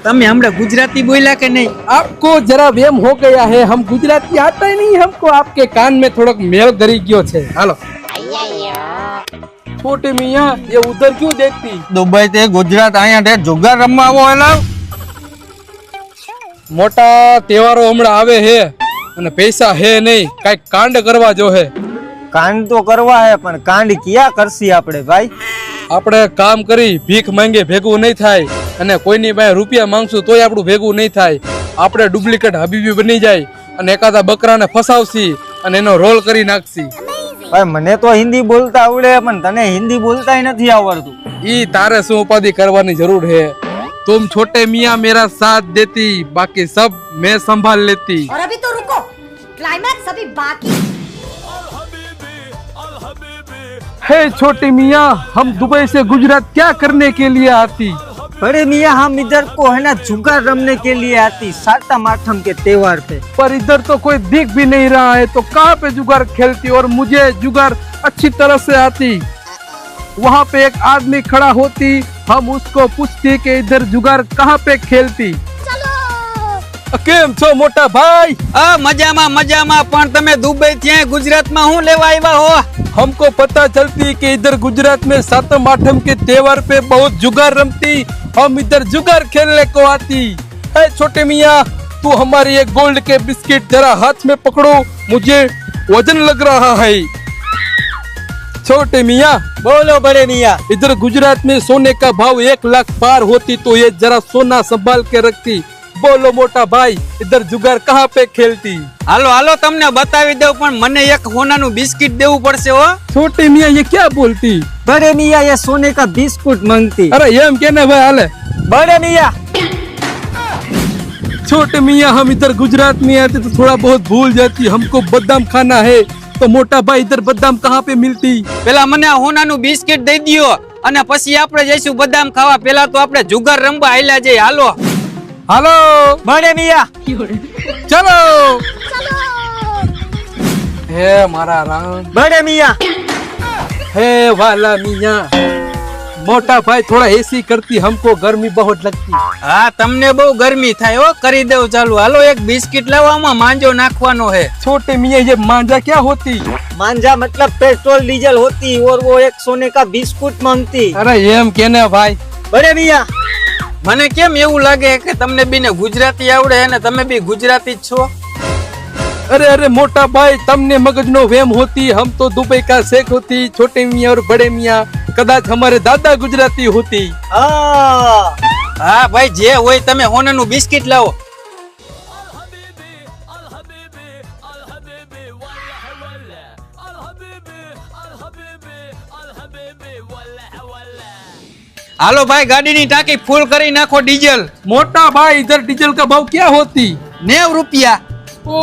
તમે હમણાં ગુજરાતી बोला के नहीं? आपको जरा वेम हो गया है, हम गुजराती आता ही नहीं हमको, आपके कान में थोड़ा मेल गरी गयो छे। हालो छोटे मियाँ, ये उधर क्यों देखती? दुबई ते गुजरात आया ते जुगार रमवा आवो एला मोटा तहेवारो हमणा आवे है અને પૈસા હે નહીં, કઈ કાંડ કરવા જો હે। कांड तो करवा है पण कांड किया करसी आपड़े भाई? આપણે કામ કરી ભીખ માંગે ભેગું નહીં થાય અને કોઈની પાસે રૂપિયા માંગશું તોય આપણું ભેગું નહીં થાય। આપણે ડુપ્લિકેટ હબીબી બની જાય અને એકાદા બકરાને ફસાવશી અને એનો રોલ કરી નાખશી। भाई मने तो हिंदी बोलता आवड़े पण तने हिंदी बोलता ही नहीं आवड़तुं। ई तारे શું ઉપાધિ કરવાની જરૂર है? तुम छोटे मियाँ मेरा साथ देती, बाकी सब मैं संभाल लेती। और अभी तो रुको, क्लाइमैक्स अभी बाकी। हे छोटे मियाँ, हम दुबई से गुजरात क्या करने के लिए आती? बड़े मियाँ हम इधर को है ना जुगार रमने के लिए आती, सातम आठम के त्योहार पे। पर इधर तो कोई दिख भी नहीं रहा है, तो कहाँ पे जुगार खेलती? और मुझे जुगार अच्छी तरह से आती। वहाँ पे एक आदमी खड़ा होती, हम उसको पूछती कि इधर जुगार कहाँ पे खेलती। केम छो मोटा भाई? મજામાં મજામાં, પણ તમે દુબઈ થી ગુજરાતમાં હું લેવા આવ્યા હો? हमको पता चलती कि इधर गुजरात में सातम आठम के त्योहार पे बहुत जुगार रमती, हम इधर जुगार खेलने को आती। है छोटे मियाँ, तू हमारी एक गोल्ड के बिस्किट जरा हाथ में पकड़ो, मुझे वजन लग रहा है। छोटे मियाँ बोलो बड़े मियाँ। इधर गुजरात में सोने का भाव 1 लाख पार होती तो ये जरा सोना संभाल के रखती। बोलो मोटा भाई, इधर जुगार कहाँ पे खेलती? હાલો હાલો તમને બતાવી દઉં, પણ મને એક હોનાનું બિસ્કિટ દેવું પડશે હો। छोटे मियाँ ये क्या बोलती? बड़े मियाँ ये सोने का बिस्कुट मांगती। अरे ये हम कहने भाई हाले। बड़े मियाँ छोटे मियाँ, हम इधर गुजरात में आते तो थोड़ा बहुत भूल जाती, हमको बादाम खाना है। तो मोटा भाई इधर बादाम कहाँ पे मिलती? પેલા મને આ હોનાનું બિસ્કિટ દઈ દ્યો અને પછી આપણે જઈશું બદામ ખાવા। પેલા તો આપણે જુગાર રમવા હાલ્યા જઈએ, હાલો। हेलो बड़े मियाँ चलो। हे मारा राम। बड़े मियाँ हे वाला मियाँ, मोटा भाई थोड़ा एसी करती, हमको गर्मी बहुत लगती। હા તમને બહુ ગરમી થાય હો, કરી દેવું ચાલુ। હાલો એક બિસ્કિટ લાવવામાં માંજો નાખવાનો है। छोटे मियाँ ये मांझा क्या होती? मांझा मतलब पेट्रोल डीजल होती और वो एक सोने का बिस्कुट मांगती। अरे ये हम कहने भाई। बड़े मियाँ મને કેમ એવું લાગે કે તમને બીને ગુજરાતી આવડે અને તમે બી ગુજરાતી જ છો? अरे अरे मोटा भाई, तमने मगजनो वेम होती, हम तो दुबई का शेख होती। छोटे मियाँ और बड़े मियाँ कदाच हमारे दादा गुजराती होती। हाँ હા ભાઈ જે હોય તમે હોનાનું બિસ્કિટ લાવો। હાલો ભાઈ ગાડીની ટાંકી ફૂલ કરી નાખો ડીઝલ। मोटा भाई इधर डीजल का भाव क्या होती? 90 રૂપિયા। ओ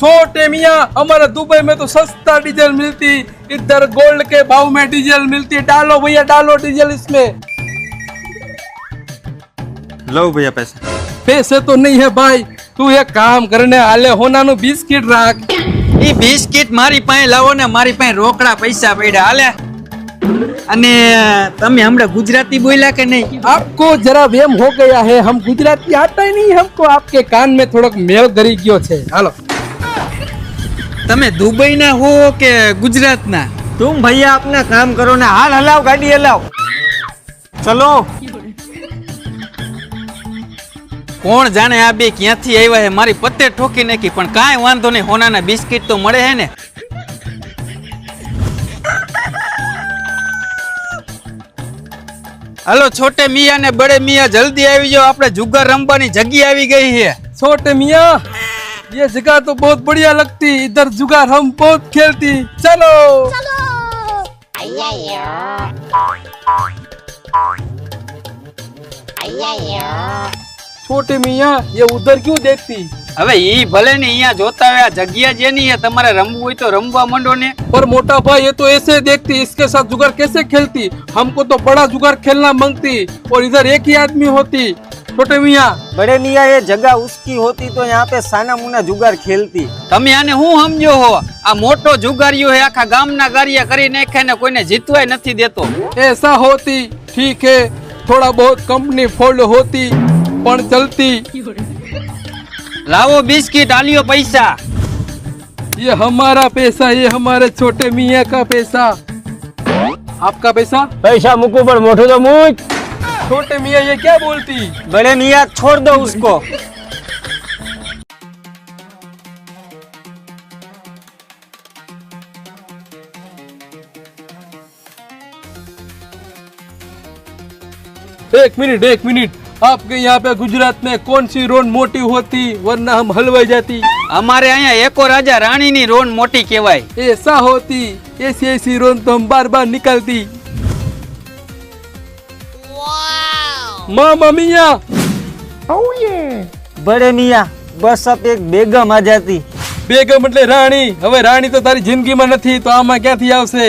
छोटे मियाँ, हमारे दुबई में तो सस्ता डीजल मिलती, इधर गोल्ड के भाव में डीजल मिलती। डालो भैया डालो डीजल इसमें। लो भैया पैसा। पैसे तो नहीं है भाई, तू एक काम करने आले होनानु बिस्किट राख। ઈ બિસ્કિટ મારી પાસે લાવો ને, મારી પાસે રોકડા પૈસા પડ્યા, હાલે। અને તમે હમણાં ગુજરાતી બોલ્યા કે નહીં? आपको जरा वेम हो गया है, हम गुजराती आता ही नहीं हमको, आपके कान में थोड़ा मेल गरी गयो छे। हालो તમે દુબઈના હો કે ગુજરાતના? तुम भैया अपना काम करो ना, हाल हलाओ गाड़ी हलाओ चलो। કોણ જાણે આ બે ક્યાંથી આવ્યા છે, મારી પત્તે ઠોકી નાખી। પણ કાંઈ વાંધો નહીં, હોનાના બિસ્કિટ તો મળે છે ને। હાલો છોટે મિયા ને બડે મિયા જલ્દી આવી જાઓ, આપણે જુગાર રમવાની જગ્યા આવી ગઈ છે। छोटे मियाँ, ये जगह तो बहुत बढ़िया लगती, इधर जुगार हम बहुत खेलती। चलो छोटे मियाँ, ये उधर क्यों देखती? હવે ઈ ભલે ને અહીંયા જોતા હોય, આ જગ્યા જેની છે, તમારે રમવું હોય તો રમવા માંડો ને। पर मोटा भाई ये तो ऐसे देखती, इसके साथ जुगार कैसे खेलती? हमको तो बड़ा जुगार खेलना मांगती और इधर एक ही आदमी होती। छोटे मियाँ बड़े मियाँ ये जगह उसकी होती तो यहाँ पे साना मुना जुगार खेलती। તમે આને હું સમજો હો? આ મોટો જુગારીઓ હે, આખા ગામના ગારિયા કરી નાખે ને કોઈને જીતવાય નથી દેતો। ऐसा होती ठीक है, थोड़ा बहुत कंपनी फोल्ड होती पण चलती। લાવો બિસ્કિટ, આલ્યો પૈસા। ये हमारा पैसा, ये हमारे छोटे मियाँ का पैसा। आपका पैसा? पैसा मुकू पर मोटो तो मुझ। छोटे मियाँ ये क्या बोलती? बड़े मियाँ छोड़ दो उसको। एक मिनट, आपके यहाँ पे गुजरात में कौन सी रोड मोटी होती, वरना हम हलवाई जाती। અમારે અહીંયા એકો રાજા રાણીની રોન મોટી કહેવાય। ऐसा होती, ऐसी रोड तो हम बार बार निकलती। मामा मियाँ, बड़े मियाँ बस अब एक बेगम आ जाती। बेगम એટલે રાણી। હવે રાણી તો તારી જિંદગીમાં નથી, તો આમાં ક્યાંથી આવશે?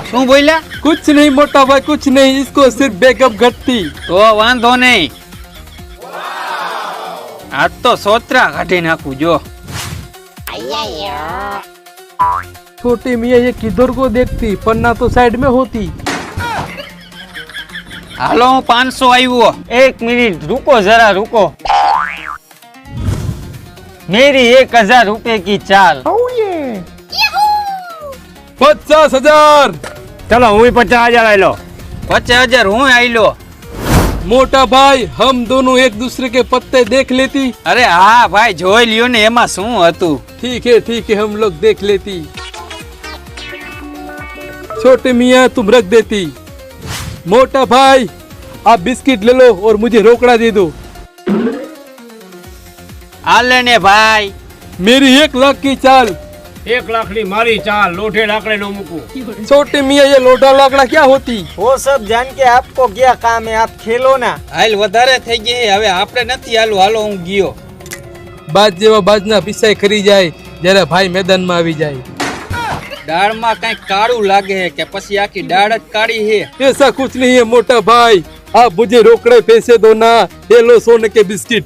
શું બોલ્યા? कुछ नहीं मोटा भाई, कुछ नहीं, इसको सिर्फ बेगम घटती। તો વાંધો નહીં, આજ તો સોતરા કાઢી નાખું જો। छोटे मियाँ ये किधर को देखती, पन्ना तो साइड में होती। હાલો હું 500 આવ્યો। एक मिनट रुको, जरा रुको। मेरी 1000 रुपए की चाल। 50,000। चलो हुई 50,000 ले लो। 50,000 હું આલ્યો। मोटा भाई हम दोनों एक दूसरे के पत्ते देख लेती। અરે હા ભાઈ, જોઈ લ્યો ને એમાં શું હતું। ठीक है हम लोग देख लेती। छोटे मियाँ तुम रख देती। मोटा भाई आप बिस्किट ले लो और मुझे रोकड़ा दे दो। આલે ને ભાઈ। मेरी 1 लाख की चाल। 1 लाख ની મારી ચાલ, લોઠે લાકડે નો મૂકું। छोटे मियाँ ये लोटा लाकड़ा क्या होती? वो सब जान के आपको क्या काम है, आप खेलो ना। હાલ વધારે થઈ ગઈ છે, હવે આપણે નથી હાલું, હાલો હું ગયો। બાજ જેવા બાજના પીસાઈ ખરી જાય જ્યારે ભાઈ મેદાનમાં આવી જાય। દાળમાં કઈક કાળું લાગે છે કે પછી આખી દાળ જ કાળી છે? ऐसा कुछ नहीं है मोटा भाई, आप मुझे रोकड़े पैसे दो ना, ये लो सोने के बिस्किट।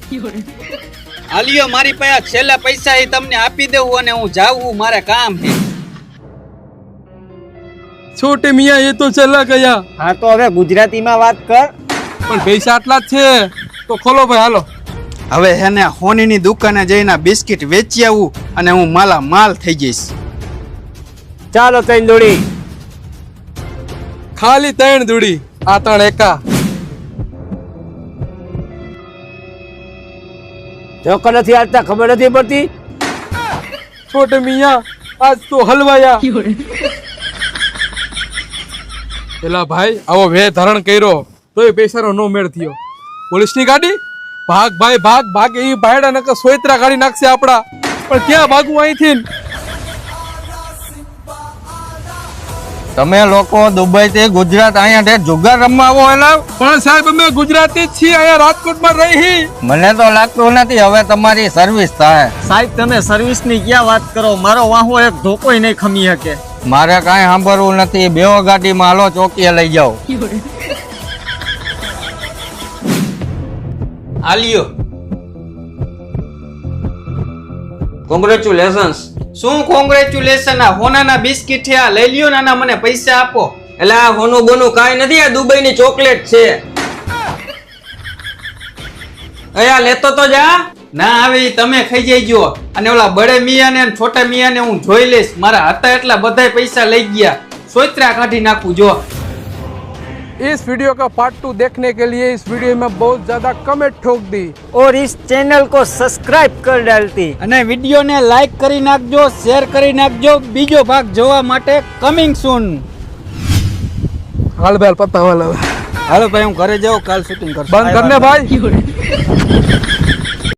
હાલ્યો, મારી પાસે છેલ્લા પૈસા એ તમને આપી દેવું અને હું જાઉં, મારે કામ છે। छोटे मियाँ ये तो चला गया, हाँ तो હવે ગુજરાતીમાં વાત કર। પણ પૈસા આટલા જ છે તો ખોલો ભાઈ, હાલો। હવે હેને હોનીની દુકાને જઈને બિસ્કિટ વેચી આવું અને હું માલા માલ થઈ જઈશ। ચાલો તૈન દોડી। ખાલી 3 દૂડી, આ 3 એકા। ચોખ્ખો નથી આવતા, ખબર નથી પડતી। छोटे मियाँ आज तो हलवाया। પેલા ભાઈ આવો વે ધારણ કર્યો તોય પૈસાનો નો મેળ થયો। પોલીસની ગાડી, ભાગ ભાઈ ભાગ, ભાગ એ ભાઈડા નકર સોયત્રા ગાડી નાખશે આપડા। પણ ક્યાં ભાગવું અહીંથી? તમે લોકો દુબઈ થી ગુજરાત અહીંયા જુગાર રમવા આવો એલા? પણ સાહેબ અમે ગુજરાતી જ છીએ, અહીંયા રાજકોટમાં રહી। મને તો લાગતું નથી હવે તમારી સર્વિસ થાય। સાહેબ તમે સર્વિસ ની ક્યાં વાત કરો, મારો વાહો એક ધોકોય નહીં ખમી શકે। મારે કાંઈ સાંભળવું નથી, બેવો ગાડીમાં હાલો, ચોકીએ લઈ જાઓ। આલ્યો, કોંગ્રેચ્યુલેશન્સ। શું કોંગ્રેચ્યુલેશન? આ હોનાના બિસ્કિટ છે, આ લઈ લ્યો, નાના મને પૈસા આપો। એટલે આ હોનું બોનું કાંઈ નથી, આ દુબઈની ચોકલેટ છે। અયા લેતો તો જા। ના આવે ઈ તમે ખાઈ જઈજો, અને ઓલા બડે મિયાને અને છોટા મિયાને હું જોઈ લઈશ। મારા હતા એટલા બધાય પૈસા લઈ ગયા, સોયત્રા કાઢી નાખું જો। इस वीडियो का पार्ट 2 देखने के लिए इस वीडियो में बहुत ज्यादा कमेंट ठोक दी और इस चैनल को सब्सक्राइब कर डालती। અને વિડીયોને લાઈક કરી નાખજો, શેર કરી નાખજો। બીજો ભાગ જોવા માટે કમિંગ સૂન। हाल बैल पता वाला હાલો ભાઈ, હું ઘરે જાઉં, કાલ શૂટિંग કરશું। बंद करने भाई।